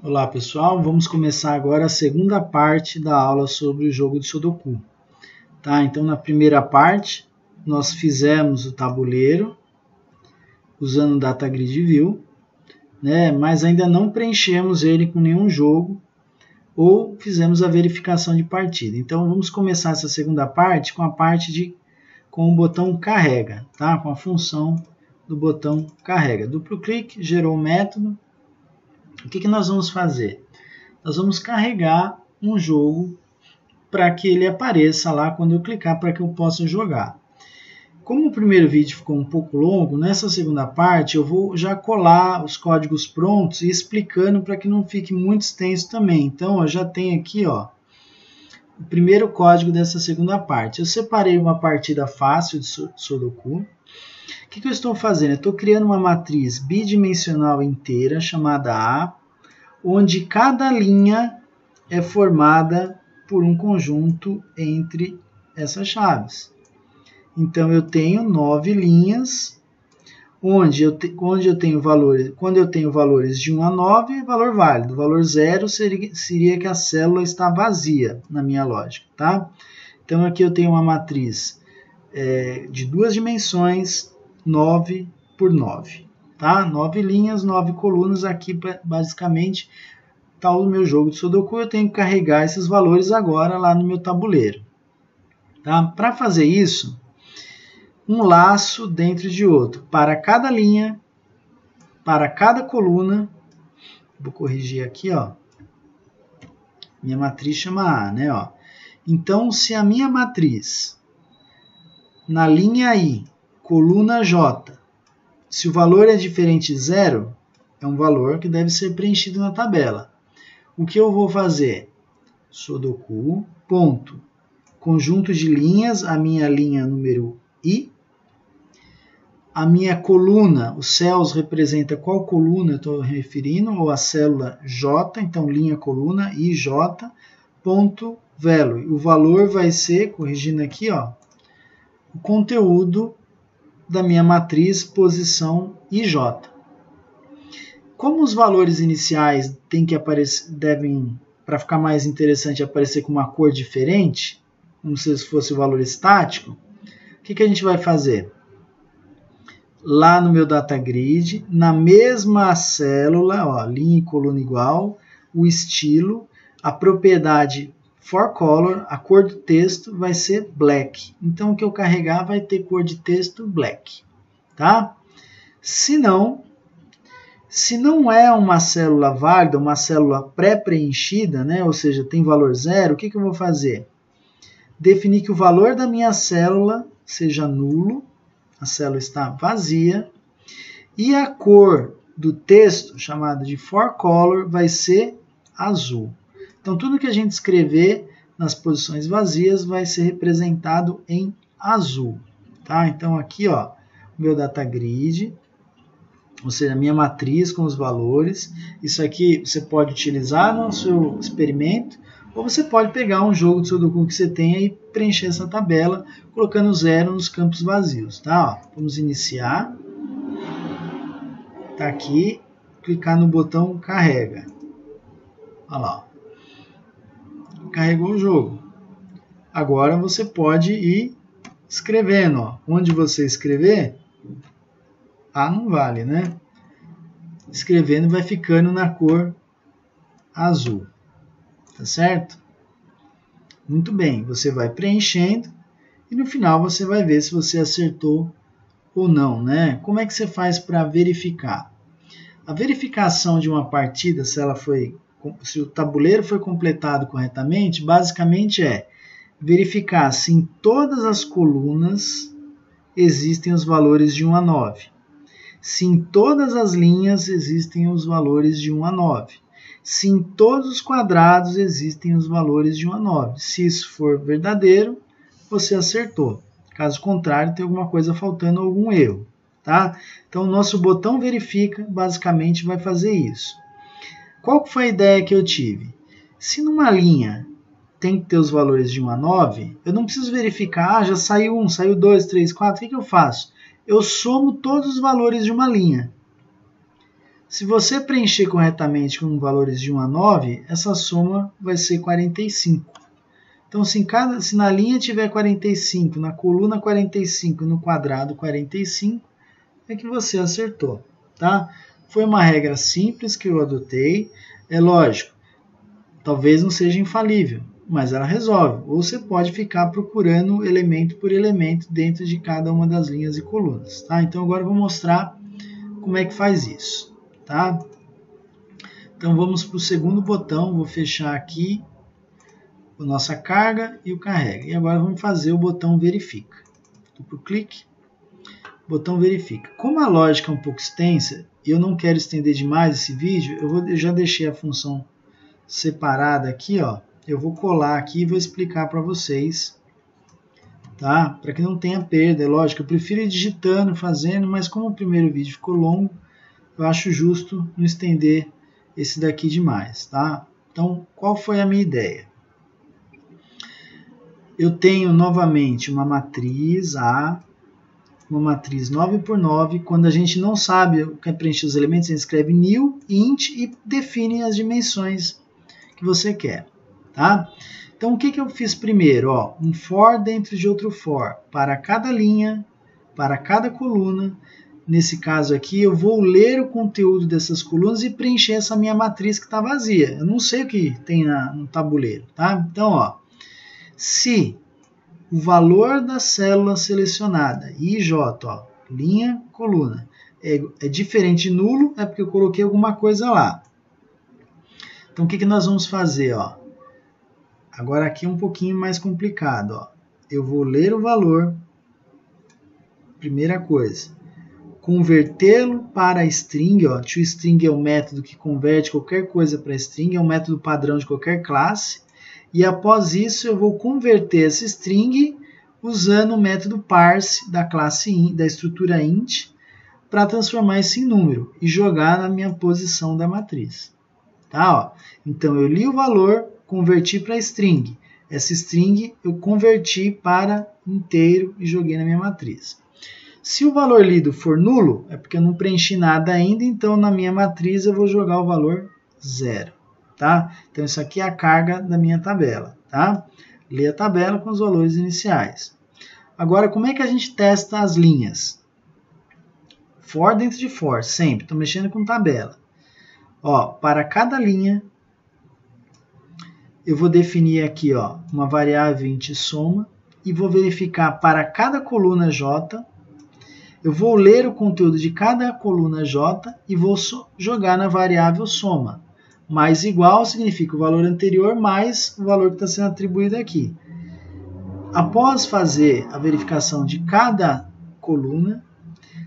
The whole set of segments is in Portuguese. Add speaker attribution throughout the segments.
Speaker 1: Olá pessoal, vamos começar agora a segunda parte da aula sobre o jogo de Sudoku. Tá? Então na primeira parte nós fizemos o tabuleiro usando o Data Grid View, né? Mas ainda não preenchemos ele com nenhum jogo ou fizemos a verificação de partida. Então vamos começar essa segunda parte com a parte com o botão carrega, tá? Com a função do botão carrega. Duplo clique, gerou o método. O que nós vamos fazer? Nós vamos carregar um jogo para que ele apareça lá quando eu clicar para que eu possa jogar. Como o primeiro vídeo ficou um pouco longo, nessa segunda parte eu vou já colar os códigos prontos e explicando para que não fique muito extenso também. Então eu já tenho aqui o primeiro código dessa segunda parte. Eu separei uma partida fácil de Sudoku. O que eu estou fazendo? Eu estou criando uma matriz bidimensional inteira chamada A, onde cada linha é formada por um conjunto entre essas chaves. Então eu tenho 9 linhas, onde eu tenho valores, quando eu tenho valores de 1 a 9, é valor válido. Valor 0 seria que a célula está vazia, na minha lógica. Tá? Então aqui eu tenho uma matriz de 2 dimensões, 9 por 9. Tá? 9 linhas, 9 colunas. Aqui basicamente está o meu jogo de Sudoku. Eu tenho que carregar esses valores agora lá no meu tabuleiro. Tá? Para fazer isso, um laço dentro de outro. Para cada linha, para cada coluna. Vou corrigir aqui. Minha matriz chama A. Né? Então, se a minha matriz, na linha I, coluna J, se o valor é diferente de 0, é um valor que deve ser preenchido na tabela. O que eu vou fazer? Sudoku, ponto, conjunto de linhas, a minha linha número I, a minha coluna, os céus representa qual coluna eu estou referindo, ou a célula J, então linha coluna, IJ, ponto, value. O valor vai ser, corrigindo aqui, o conteúdo da minha matriz posição IJ. Como os valores iniciais têm que devem, para ficar mais interessante, aparecer com uma cor diferente, como se fosse o valor estático, o que a gente vai fazer? Lá no meu Data Grid, na mesma célula, linha e coluna igual, o estilo, a propriedade for color, a cor do texto vai ser black. Então o que eu carregar vai ter cor de texto black. Tá? Se não é uma célula válida, uma célula pré-preenchida, né, ou seja, tem valor 0, o que eu vou fazer? Definir que o valor da minha célula seja nulo, a célula está vazia, e a cor do texto, chamada de for color, vai ser azul. Então, tudo que a gente escrever nas posições vazias vai ser representado em azul. Tá? Então, aqui, o meu Data Grid, ou seja, a minha matriz com os valores. Isso aqui você pode utilizar no seu experimento, ou você pode pegar um jogo de Sudoku que você tenha e preencher essa tabela, colocando 0 nos campos vazios. Tá? Vamos iniciar. Tá aqui, clicar no botão carrega. Olha lá. Carregou o jogo. Agora você pode ir escrevendo. Onde você escrever, A não vale, né? Escrevendo vai ficando na cor azul. Tá certo? Muito bem. Você vai preenchendo e no final você vai ver se você acertou ou não, né? Como é que você faz para verificar? A verificação de uma partida, se o tabuleiro foi completado corretamente, basicamente é verificar se em todas as colunas existem os valores de 1 a 9. Se em todas as linhas existem os valores de 1 a 9. Se em todos os quadrados existem os valores de 1 a 9. Se isso for verdadeiro, você acertou. Caso contrário, tem alguma coisa faltando, algum erro. Tá? Então, o nosso botão verifica, basicamente, vai fazer isso. Qual foi a ideia que eu tive? Se numa linha tem que ter os valores de 1 a 9, eu não preciso verificar, já saiu 1, saiu 2, 3, 4, o que eu faço? Eu somo todos os valores de uma linha. Se você preencher corretamente com valores de 1 a 9, essa soma vai ser 45. Então, se na linha tiver 45, na coluna 45 e no quadrado 45, é que você acertou, tá? Foi uma regra simples que eu adotei. É lógico, talvez não seja infalível, mas ela resolve. Ou você pode ficar procurando elemento por elemento dentro de cada uma das linhas e colunas, tá? Então, agora eu vou mostrar como é que faz isso, tá? Então, vamos para o segundo botão. Vou fechar aqui a nossa carga e o carrega. E agora vamos fazer o botão verifica. Duplo clique, botão verifica. Como a lógica é um pouco extensa e eu não quero estender demais esse vídeo, eu já deixei a função separada aqui, ó. Eu vou colar aqui e vou explicar para vocês, tá? Para que não tenha perda, é lógico. Eu prefiro ir digitando, fazendo, mas como o primeiro vídeo ficou longo, eu acho justo não estender esse daqui demais, tá? Então, qual foi a minha ideia? Eu tenho novamente uma matriz A, uma matriz 9 por 9. Quando a gente não sabe o que é preencher os elementos, a gente escreve new, int e define as dimensões que você quer, tá? Então, o que eu fiz primeiro? Ó, um for dentro de outro for, para cada linha, para cada coluna. Nesse caso aqui, eu vou ler o conteúdo dessas colunas e preencher essa minha matriz que está vazia. Eu não sei o que tem no tabuleiro, tá? Então, ó, se o valor da célula selecionada, IJ, ó, linha, coluna, é diferente de nulo, é porque eu coloquei alguma coisa lá. Então, o que nós vamos fazer? Ó? Agora aqui é um pouquinho mais complicado. Ó. Eu vou ler o valor, primeira coisa, convertê-lo para string. Ó. ToString é o método que converte qualquer coisa para string, é um método padrão de qualquer classe. E após isso eu vou converter essa string usando o método parse da classe da estrutura int para transformar isso em número e jogar na minha posição da matriz. Tá, ó. Então eu li o valor, converti para string. Essa string eu converti para inteiro e joguei na minha matriz. Se o valor lido for nulo, é porque eu não preenchi nada ainda, então na minha matriz eu vou jogar o valor 0. Tá? Então, isso aqui é a carga da minha tabela. Tá? Lê a tabela com os valores iniciais. Agora, como é que a gente testa as linhas? For dentro de for, sempre. Estou mexendo com tabela. Ó, para cada linha, eu vou definir aqui ó, uma variável int soma e vou verificar para cada coluna J. Eu vou ler o conteúdo de cada coluna J e vou jogar na variável soma. Mais igual significa o valor anterior mais o valor que está sendo atribuído aqui. Após fazer a verificação de cada coluna,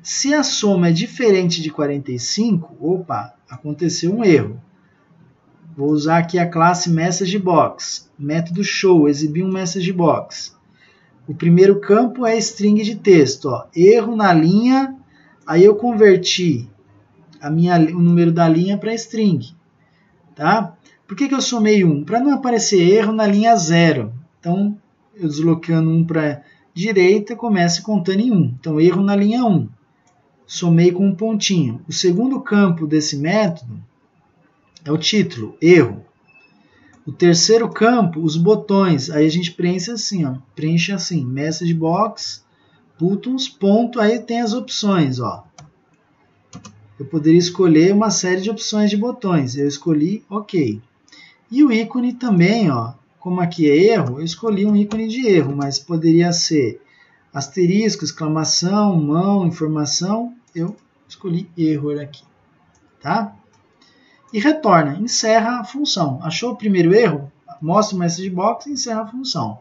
Speaker 1: se a soma é diferente de 45, opa, aconteceu um erro. Vou usar aqui a classe MessageBox, método show, exibir um MessageBox. O primeiro campo é string de texto, ó, erro na linha, aí eu converti o número da linha para string. Tá? Por que eu somei 1? Para não aparecer erro na linha 0. Então, eu deslocando 1 para a direita, começa contando em 1. Então, erro na linha 1. Somei com um pontinho. O segundo campo desse método é o título, erro. O terceiro campo, os botões. Aí a gente preenche assim, ó. Preenche assim, MessageBox, buttons, ponto. Aí tem as opções, ó. Eu poderia escolher uma série de opções de botões. Eu escolhi OK. E o ícone também, ó, como aqui é erro, eu escolhi um ícone de erro, mas poderia ser asterisco, exclamação, mão, informação. Eu escolhi erro aqui. Tá? E retorna, encerra a função. Achou o primeiro erro? Mostra o MessageBox e encerra a função.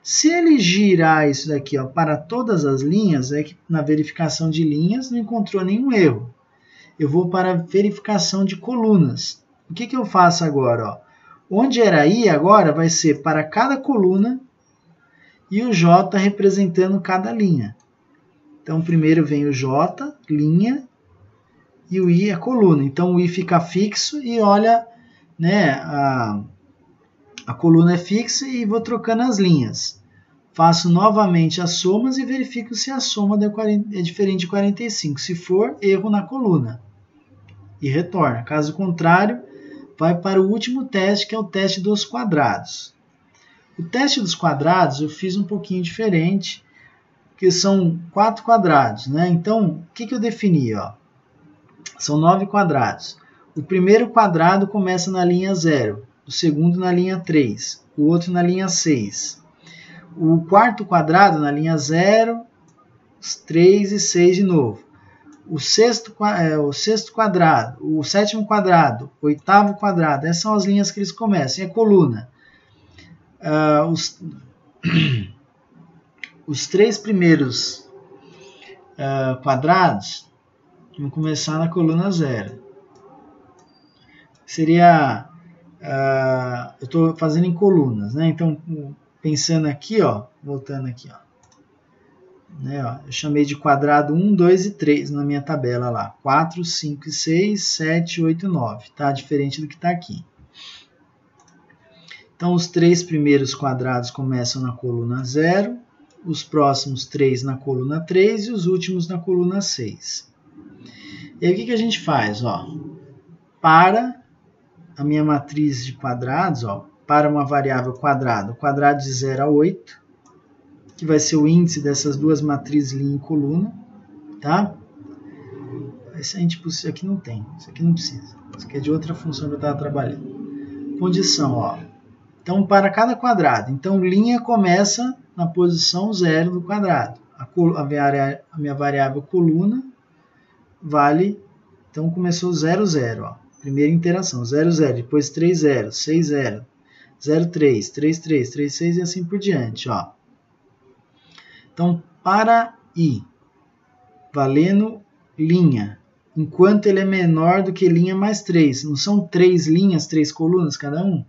Speaker 1: Se ele girar isso daqui ó, para todas as linhas, é que na verificação de linhas não encontrou nenhum erro. Eu vou para a verificação de colunas. O que eu faço agora? Ó? Onde era I, agora vai ser para cada coluna e o J representando cada linha. Então, primeiro vem o J, linha, e o I é coluna. Então, o I fica fixo e olha, né, a coluna é fixa e vou trocando as linhas. Faço novamente as somas e verifico se a soma é diferente de 45. Se for, erro na coluna. e retorna. Caso contrário, vai para o último teste, que é o teste dos quadrados. O teste dos quadrados eu fiz um pouquinho diferente, que são 4 quadrados, né? Então, o que eu defini? Ó? São 9 quadrados. O primeiro quadrado começa na linha 0, o segundo na linha 3, o outro na linha 6. O quarto quadrado na linha 0, 3 e 6 de novo. O sexto quadrado, o sétimo quadrado, o oitavo quadrado, essas são as linhas que eles começam. E a coluna? Os 3 primeiros quadrados vão começar na coluna 0. Seria... eu estou fazendo em colunas, né? Então, pensando aqui, ó, voltando aqui, ó. Né, ó, eu chamei de quadrado 1, 2 e 3 na minha tabela lá. 4, 5 e 6, 7, 8 e 9. Tá? Diferente do que está aqui. Então, os 3 primeiros quadrados começam na coluna 0, os próximos 3 na coluna 3 e os últimos na coluna 6. E aí, o que a gente faz? Ó, para a minha matriz de quadrados, ó, para uma variável quadrado, o quadrado de 0 a 8, que vai ser o índice dessas duas matrizes linha e coluna, tá? Isso aqui não tem, isso aqui não precisa. Isso aqui é de outra função que eu estava trabalhando. Condição, ó. Então, para cada quadrado. Então, linha começa na posição 0 do quadrado. A minha variável coluna vale... Então, começou 0, 0, ó. Primeira interação, 0, 0. Depois 3, 0, 6, 0, 0, 3, 3, 3, 3, 6 e assim por diante, ó. Então, para I, valendo linha, enquanto ele é menor do que linha mais 3. Não são 3 linhas, 3 colunas cada um?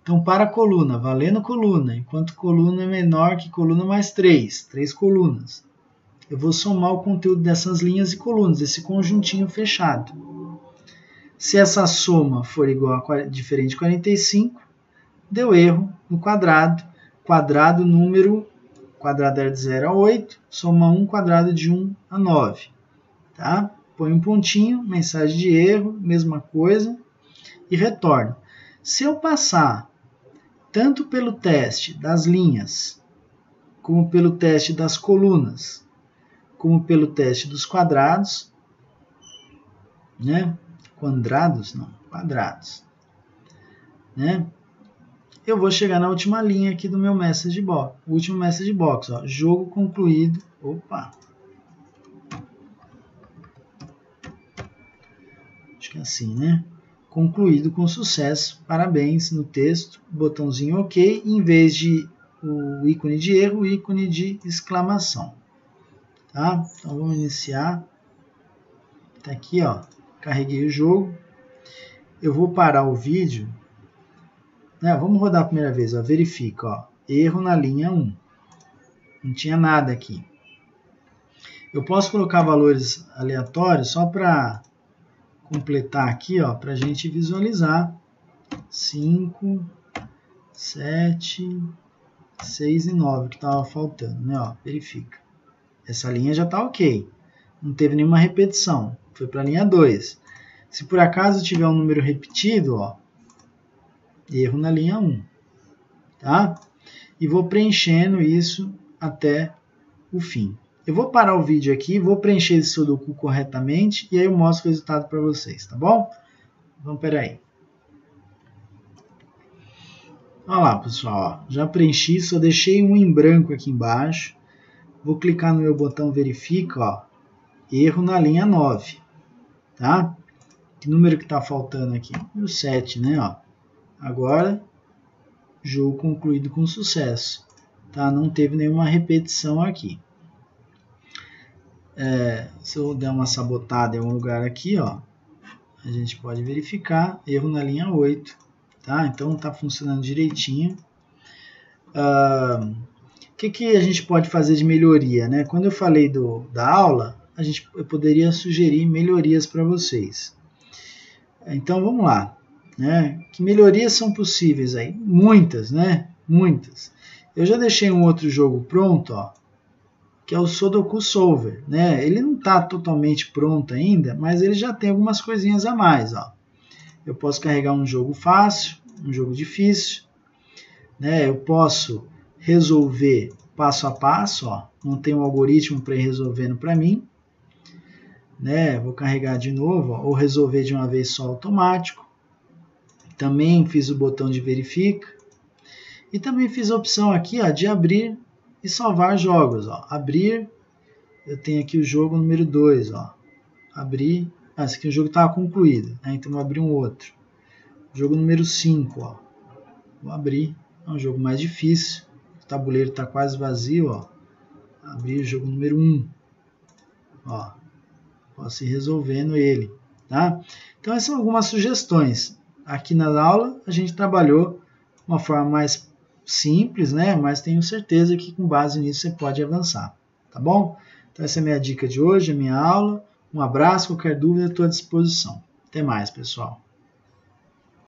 Speaker 1: Então, para a coluna, valendo coluna, enquanto coluna é menor que coluna mais 3, 3 colunas. Eu vou somar o conteúdo dessas linhas e colunas, esse conjuntinho fechado. Se essa soma for igual a diferente de 45, deu erro no quadrado. Quadrado número... quadrado era de 0 a 8, soma 1, quadrado de 1 a 9. Tá? Põe um pontinho, mensagem de erro, mesma coisa, e retorna. Se eu passar tanto pelo teste das linhas, como pelo teste das colunas, como pelo teste dos quadrados, né? Quadrados, não, quadrados, né? Eu vou chegar na última linha aqui do meu message box. O último message box, ó, jogo concluído. Opa! Acho que é assim, né? Concluído com sucesso. Parabéns no texto. Botãozinho OK. E em vez de o ícone de erro, o ícone de exclamação. Tá? Então vamos iniciar. Tá aqui, ó. Carreguei o jogo. Eu vou parar o vídeo. Vamos rodar a primeira vez, ó. Verifica, ó. Erro na linha 1. Não tinha nada aqui. Eu posso colocar valores aleatórios só para completar aqui, ó, para a gente visualizar. 5, 7, 6 e 9 que estava faltando, né? Ó, verifica. Essa linha já está ok. Não teve nenhuma repetição. Foi para a linha 2. Se por acaso tiver um número repetido, ó, erro na linha 1, tá? E vou preenchendo isso até o fim. Eu vou parar o vídeo aqui, vou preencher esse Sudoku corretamente e aí eu mostro o resultado para vocês, tá bom? Então, peraí. Olha lá, pessoal, ó, já preenchi, só deixei um em branco aqui embaixo. Vou clicar no meu botão verifica, ó, erro na linha 9, tá? Que número que está faltando aqui? O 7, né, ó. Agora, jogo concluído com sucesso. Tá? Não teve nenhuma repetição aqui. Se eu der uma sabotada em algum lugar aqui, ó, a gente pode verificar. Erro na linha 8. Tá? Então está funcionando direitinho. O que a gente pode fazer de melhoria? Né? Quando eu falei da aula, eu poderia sugerir melhorias para vocês. Então vamos lá. Né? Que melhorias são possíveis aí? Muitas, né? Muitas. Eu já deixei um outro jogo pronto, ó. que é o Sudoku Solver, né? Ele não está totalmente pronto ainda, mas ele já tem algumas coisinhas a mais, ó. Eu posso carregar um jogo fácil, um jogo difícil, né? Eu posso resolver passo a passo, ó. Não tem um algoritmo para ir resolvendo para mim, né? Vou carregar de novo, ó, ou resolver de uma vez só automático. Também fiz o botão de verifica e também fiz a opção aqui, ó, de abrir e salvar jogos, ó. Abrir, eu tenho aqui o jogo número 2, ó. Abrir, esse aqui o jogo estava concluído, né? Então vou abrir um outro. Jogo número 5, ó. Vou abrir, é um jogo mais difícil. O tabuleiro está quase vazio, ó. Abrir o jogo número 1, ó. Posso ir resolvendo ele, tá? Então essas são algumas sugestões. Aqui na aula a gente trabalhou de uma forma mais simples, né? Mas tenho certeza que com base nisso você pode avançar, tá bom? Então essa é a minha dica de hoje, a minha aula. Um abraço, qualquer dúvida estou à disposição. Até mais, pessoal.